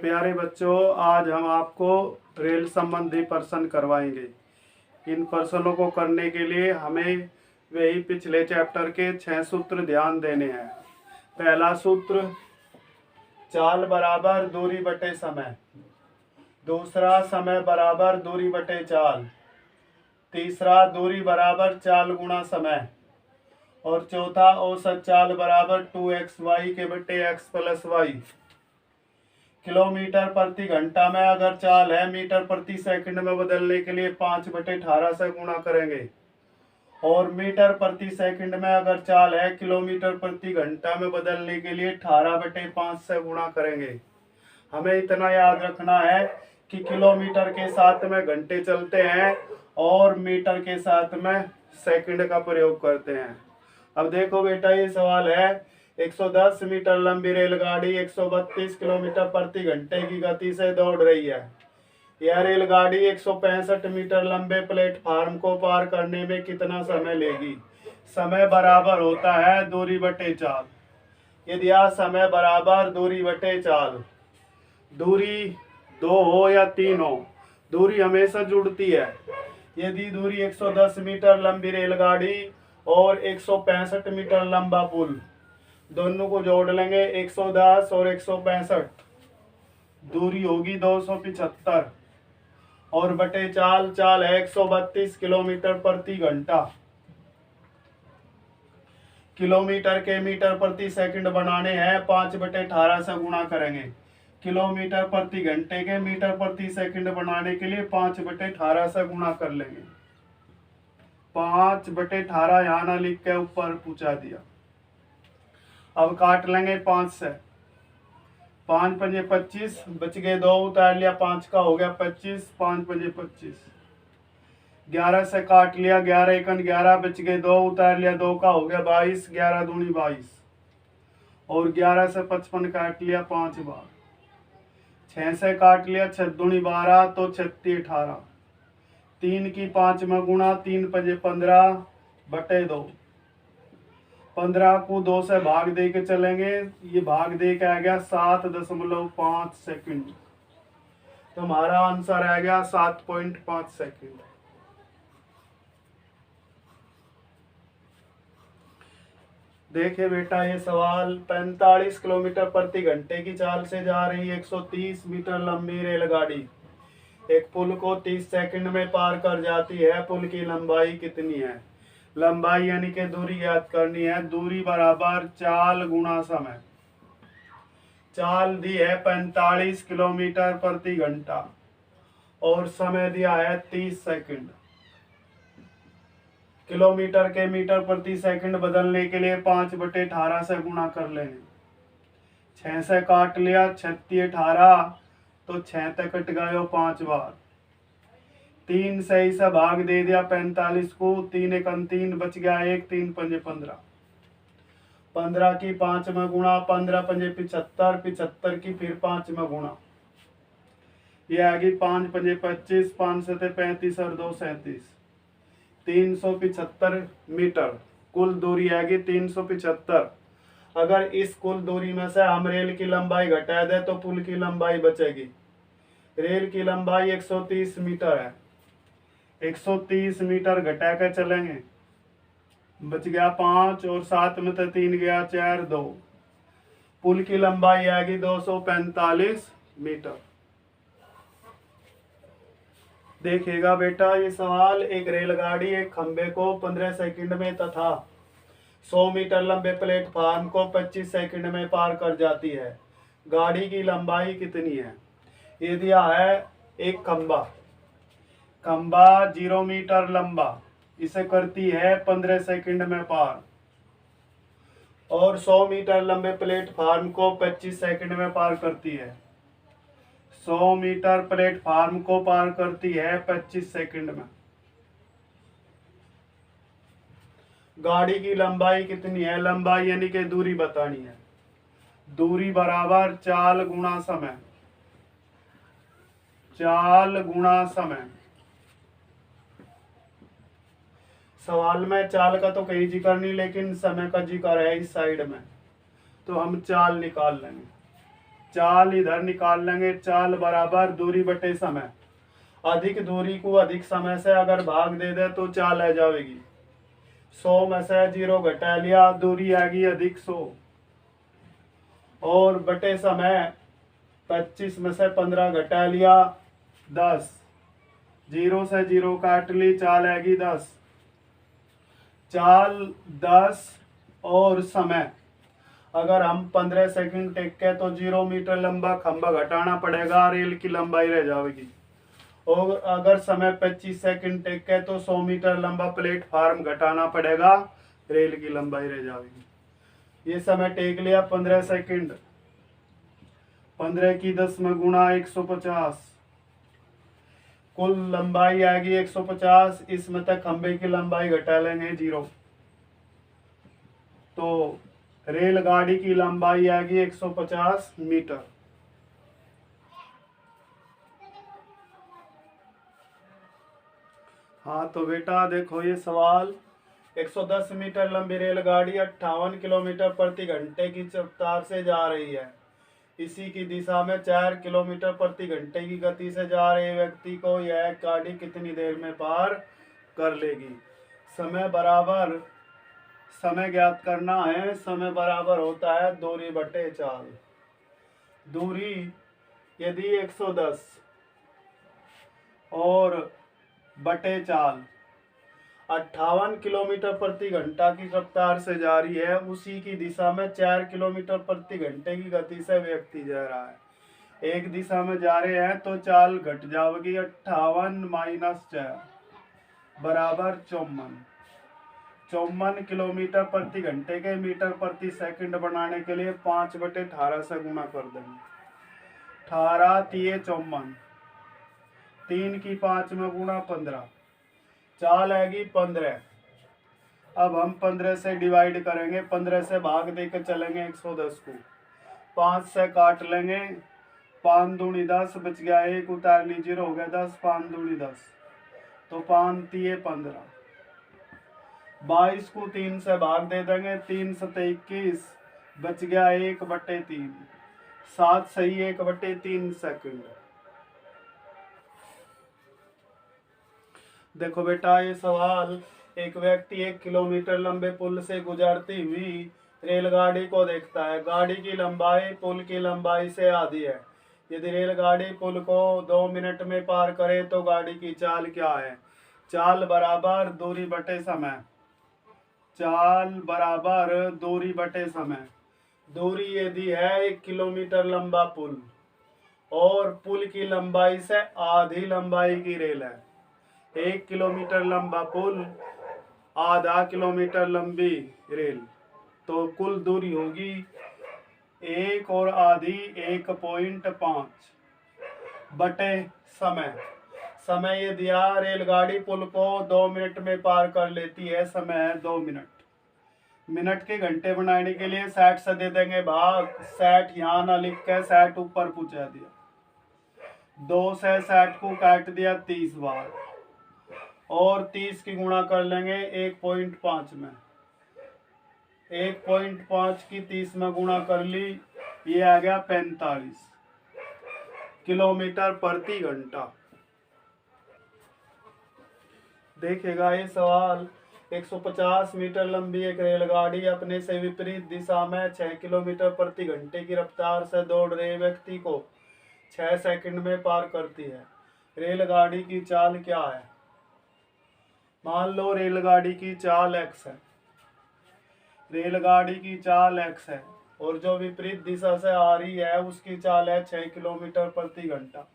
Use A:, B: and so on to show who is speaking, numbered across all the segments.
A: प्यारे बच्चों, आज हम आपको रेल संबंधी प्रश्न करवाएंगे। इन प्रश्नों को करने के लिए हमें वही पिछले चैप्टर के 6 सूत्र ध्यान देने हैं। पहला सूत्र, चाल बराबर दूरी बटे समय। दूसरा, समय बराबर दूरी बटे चाल। तीसरा, दूरी बराबर चाल गुणा समय। और चौथा, औसत चाल बराबर 2xy के बटे x प्लस वाई। किलोमीटर प्रति घंटा में अगर चाल है, मीटर प्रति सेकंड में बदलने के लिए 5/18 से गुणा करेंगे। और मीटर प्रति सेकंड में अगर चाल है, किलोमीटर प्रति घंटा में बदलने के लिए 18/5 से गुणा करेंगे। हमें इतना याद रखना है कि किलोमीटर के साथ में घंटे चलते हैं और मीटर के साथ में सेकंड का प्रयोग करते हैं। अब देखो बेटा, ये सवाल है, 110 मीटर लंबी रेलगाड़ी 132 किलोमीटर प्रति घंटे की गति से दौड़ रही है। यह रेलगाड़ी 165 मीटर लंबे प्लेटफार्म को पार करने में कितना समय लेगी? समय बराबर होता है दूरी बटे चाल। यदि यह समय बराबर दूरी बटे चाल, दूरी 2 हो या 3 हो, दूरी हमेशा जुड़ती है। यदि दूरी 110 मीटर लंबी रेलगाड़ी और 165 मीटर लंबा पुल, दोनों को जोड़ लेंगे, 110 और 165, दूरी होगी 275। और बटे चाल, चाल है 132 किलोमीटर प्रति घंटा। किलोमीटर के मीटर प्रति सेकंड बनाने हैं, 5/18 से गुणा करेंगे। किलोमीटर प्रति घंटे के मीटर प्रति सेकंड बनाने के लिए 5/18 से गुणा कर लेंगे। 5/18 यहाँ ना लिख के ऊपर पूछा दिया। अब काट लेंगे 5 से। 5 पंजे 25, बच गए 2, उतार लिया 5 का, हो गया 25। 5 पंजे 25। 11 से काट लिया, 11 एकन 11, बच गए 2, उतार लिया 2 का, हो गया 22। 11 दूनी 22। और 11 से 55 काट लिया 5 बार। 6 से काट लिया 6 दूनी 12, तो 36 18। 3 की 5 में गुणा, 3 पंजे 15 बटे 2। 15 को 2 से भाग दे के चलेंगे, ये भाग दे के आ गया 7.5 सेकंड। तो हमारा आंसर आ गया 7.5 सेकंड। देखिए बेटा, ये सवाल, 45 किलोमीटर प्रति घंटे की चाल से जा रही 130 मीटर लंबी रेलगाड़ी एक पुल को 30 सेकंड में पार कर जाती है। पुल की लंबाई कितनी है? लंबाई यानी कि दूरी ज्ञात करनी है। दूरी बराबर चाल गुणा समय। चाल दी है 45 किलोमीटर प्रति घंटा और समय दिया है 30 सेकंड। किलोमीटर के मीटर प्रति सेकंड बदलने के लिए 5/18 से गुणा कर लेंगे। 6 से काट लिया, 36 18, तो 6 तक कट गए 5 बार। 3 सही से भाग दे दिया 45 को, 3 एकन 3, बच गया 1, 3 पंजे 15। 15 की 5 में गुणा, 15 पंजे 75, 75 की फिर 5 में गुणा, ये आ गई 5 पंजे 25, 5 सते 35 और 2 37। 375 मीटर कुल दूरी आएगी 375। अगर इस कुल दूरी में से हम रेल की लंबाई घटा दे तो पुल की लंबाई बचेगी। रेल की लंबाई 130 मीटर है, 130 मीटर घटा कर चलेंगे, बच गया 5 और 7 में तो 3 गया 4 2। पुल की लंबाई आएगी 245 मीटर। देखिएगा बेटा, ये सवाल, एक रेलगाड़ी एक खंबे को 15 सेकंड में तथा 100 मीटर लंबे प्लेटफार्म को 25 सेकंड में पार कर जाती है। गाड़ी की लंबाई कितनी है? ये दिया है एक खंबा 0 मीटर लंबा, इसे करती है 15 सेकंड में पार। और 100 मीटर लंबे प्लेटफार्म को 25 सेकंड में पार करती है। 100 मीटर प्लेटफार्म को पार करती है 25 सेकंड में। गाड़ी की लंबाई कितनी है? लंबाई यानी कि दूरी बतानी है। दूरी बराबर चाल गुणा समय। चाल गुणा समय। सवाल में चाल का तो कहीं जिक्र नहीं, लेकिन समय का जिक्र है इस साइड में, तो हम चाल निकाल लेंगे। चाल इधर निकाल लेंगे, चाल बराबर दूरी बटे समय। अधिक दूरी को अधिक समय से अगर भाग दे दे तो चाल आ जाएगी। 100 में से 0 घटा लिया, दूरी आएगी अधिक 100। और बटे समय 25 में से 15 घटा लिया 10। 0 से 0 काट ली, चाल आएगी 10। चाल 10 और समय अगर हम 15 सेकंड टेक के तो 0 मीटर लंबा खंभा घटाना पड़ेगा, रेल की लंबाई रह जाएगी। और अगर समय 25 सेकंड टेक के तो 100 मीटर लंबा प्लेटफार्म घटाना पड़ेगा, रेल की लंबाई रह जाएगी। ये समय टेक लिया 15 सेकंड। 15 की 10 में गुणा 150, कुल लंबाई आएगी 150। इसमें तक खंबे की लंबाई घटा लेंगे 0, तो रेलगाड़ी की लंबाई आएगी 150 मीटर। हाँ तो बेटा देखो ये सवाल, 110 मीटर लंबी रेलगाड़ी 58 किलोमीटर प्रति घंटे की रफ्तार से जा रही है। इसी की दिशा में 4 किलोमीटर प्रति घंटे की गति से जा रहे व्यक्ति को यह गाड़ी कितनी देर में पार कर लेगी। समय बराबर, समय ज्ञात करना है। समय बराबर होता है दूरी बटे चाल। दूरी यदि 110 और बटे चाल 58 किलोमीटर प्रति घंटा की रफ्तार से जा रही है, उसी की दिशा में 4 किलोमीटर प्रति घंटे की गति से व्यक्ति जा रहा है। एक दिशा में जा रहे हैं तो चाल घट जाएगी। 58 माइनस 4 बराबर 54। 54 किलोमीटर प्रति घंटे के मीटर प्रति सेकंड बनाने के लिए 5/18 से गुणा कर देंगे। 18 तिये 54, 3 की 5 में गुणा 15, चाल आएगी 15। अब हम 15 से डिवाइड करेंगे, 15 से भाग देकर चलेंगे 110 को, 5 से काट लेंगे, 5 दूनी 10 बच गया, 1 उतार ली 0 हो गया 10, 5 दूनी 10, तो 5 तिये 15। 22 को 3 से भाग दे देंगे, 3 सते 21 बच गया 1/3, 7 सही 1/3 सेकंड। देखो बेटा ये सवाल, एक व्यक्ति 1 किलोमीटर लंबे पुल से गुजरती हुई रेलगाड़ी को देखता है। गाड़ी की लंबाई पुल की लंबाई से आधी है। यदि रेलगाड़ी पुल को 2 मिनट में पार करे तो गाड़ी की चाल क्या है। चाल बराबर दूरी बटे समय। चाल बराबर दूरी बटे समय। दूरी यदि है 1 किलोमीटर लंबा पुल और पुल की लंबाई से आधी लंबाई की रेल है। 1 किलोमीटर लंबा पुल, आधा किलोमीटर लंबी रेल, तो कुल दूरी होगी 1 और आधी 1.5 बटे समय। समय ये दिया, रेलगाड़ी पुल को 2 मिनट में पार कर लेती है, समय है 2 मिनट। मिनट के घंटे बनाने के लिए 60 से दे देंगे भाग। 60 यहाँ ना लिख के 60 ऊपर पूछा दिया, 2 से 60 को काट दिया 30 बार और 30 की गुणा कर लेंगे 1.5 में। 1.5 की 30 में गुणा कर ली, ये आ गया 45 किलोमीटर प्रति घंटा। देखेगा ये सवाल, 150 मीटर लंबी एक रेलगाड़ी अपने से विपरीत दिशा में 6 किलोमीटर प्रति घंटे की रफ्तार से दौड़ रहे व्यक्ति को 6 सेकंड में पार करती है। रेलगाड़ी की चाल क्या है। मान लो रेलगाड़ी की चाल x है, रेलगाड़ी की चाल x है और जो विपरीत दिशा से आ रही है उसकी चाल है 6 किलोमीटर प्रति घंटा।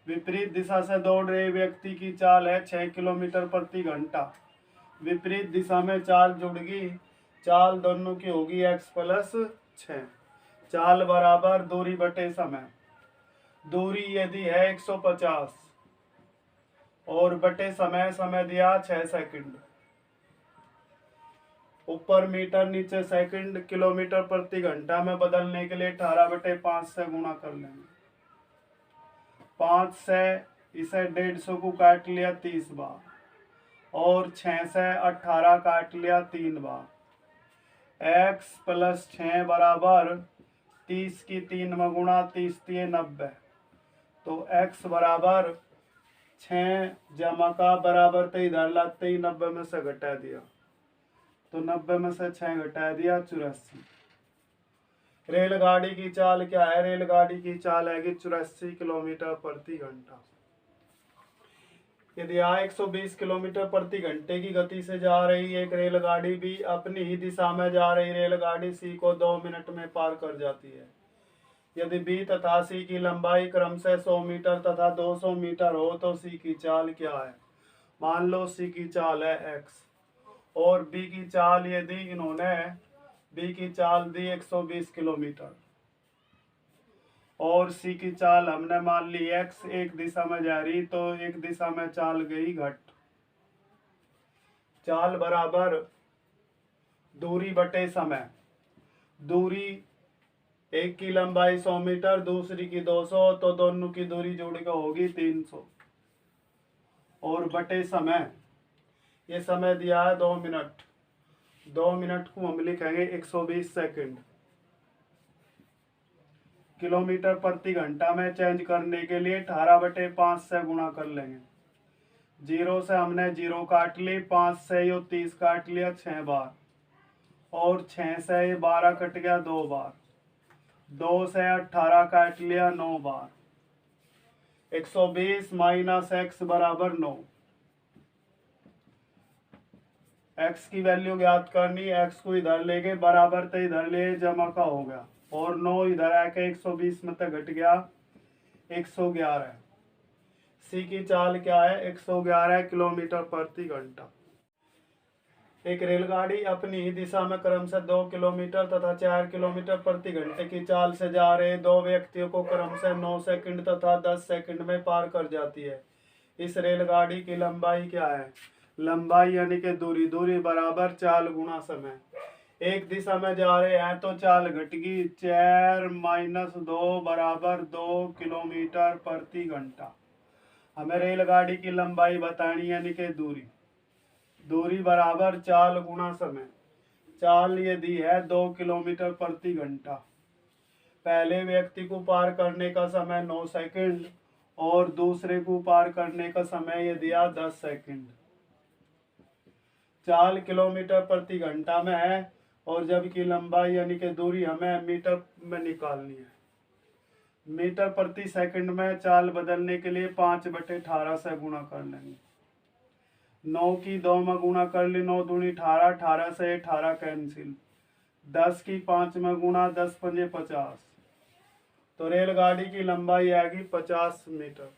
A: विपरीत दिशा से दौड़ रहे व्यक्ति की चाल है 6 किलोमीटर प्रति घंटा। विपरीत दिशा में चाल जुड़गी, चाल दोनों की होगी x प्लस 6। चाल बराबर दूरी बटे समय। दूरी यदि है 150 और बटे समय, समय दिया 6 सेकंड। ऊपर मीटर नीचे सेकंड, किलोमीटर प्रति घंटा में बदलने के लिए 18/5 से गुणा कर लेंगे। 5 से इसे 150 को काट लिया 30 बार और 6 से 18 काट लिया 3 बार। x प्लस 6 बराबर 30 की 3 में गुणा, 30 3 90। तो x बराबर 6 जमा का बराबर तो इधर लाते ही 90 में से घटा दिया, तो 90 में से 6 घटा दिया 84। रेलगाड़ी की चाल क्या है? रेलगाड़ी की चाल है कि 84 किलोमीटर प्रति घंटा। यदि यहाँ 120 किलोमीटर प्रति घंटे की गति से जा रही एक रेलगाड़ी भी अपनी ही दिशा में जा रही रेलगाड़ी सी को 2 मिनट में पार कर जाती है। यदि बी तथा सी की लंबाई क्रमशः 100 मीटर तथा 200 मीटर हो तो सी की चाल क्या है? मान लो सी की चाल है x और बी की चाल यदि इन्होंने बी की चाल दी 120 किलोमीटर और सी की चाल हमने मान ली x, एक दिशा में जा रही तो एक दिशा में चाल गई घट। चाल बराबर दूरी बटे समय। दूरी एक की लंबाई 100 मीटर, दूसरी की 200, तो दोनों की दूरी जोड़ के होगी 300 और बटे समय। ये समय दिया है 2 मिनट। 2 मिनट को हम लिखेंगे 120 सेकंड। किलोमीटर प्रति घंटा में चेंज करने के लिए 18/5 से गुणा कर लेंगे। 0 से हमने 0 काट ली, 5 से ये 30 काट लिया 6 बार और 6 से ये 12 कट गया 2 बार, 2 से 18 काट लिया 9 बार। 120 माइनस x बराबर 9। x की वैल्यू ज्ञात करनी, x को इधर लेके बराबर तो इधर ले जमा का हो गया और 9 इधर आके 120 में तक घट गया 111। सी की चाल क्या है? 111 किलोमीटर प्रति घंटा। एक रेलगाड़ी अपनी ही दिशा में क्रमशः 2 किलोमीटर तथा 4 किलोमीटर प्रति घंटे की चाल से जा रहे दो व्यक्तियों को क्रमशः 9 सेकंड तथा 10 सेकंड में पार कर जाती है। इस रेलगाड़ी की लंबाई क्या है? लंबाई यानी कि दूरी। दूरी बराबर चाल गुणा समय। एक दिशा में जा रहे हैं तो चाल घटेगी 4 - 2 बराबर 2 किलोमीटर प्रति घंटा। हमें रेलगाड़ी की लंबाई बतानी यानी कि दूरी। दूरी बराबर चाल गुणा समय। चाल ये दी है 2 किलोमीटर प्रति घंटा। पहले व्यक्ति को पार करने का समय 9 सेकंड और दूसरे को पार करने का समय ये दिया 10 सेकंड। चाल किलोमीटर प्रति घंटा में है और जबकि लंबाई यानी कि दूरी हमें मीटर में निकालनी है। मीटर प्रति सेकंड में चाल बदलने के लिए 5/18 से गुणा कर लेंगे। 9 की 2 में गुणा कर ली, 9 दूनी 18, 18 से 18 कैंसिल। 10 की 5 में गुणा, 10 × 5 = 50। तो रेलगाड़ी की लंबाई आएगी 50 मीटर।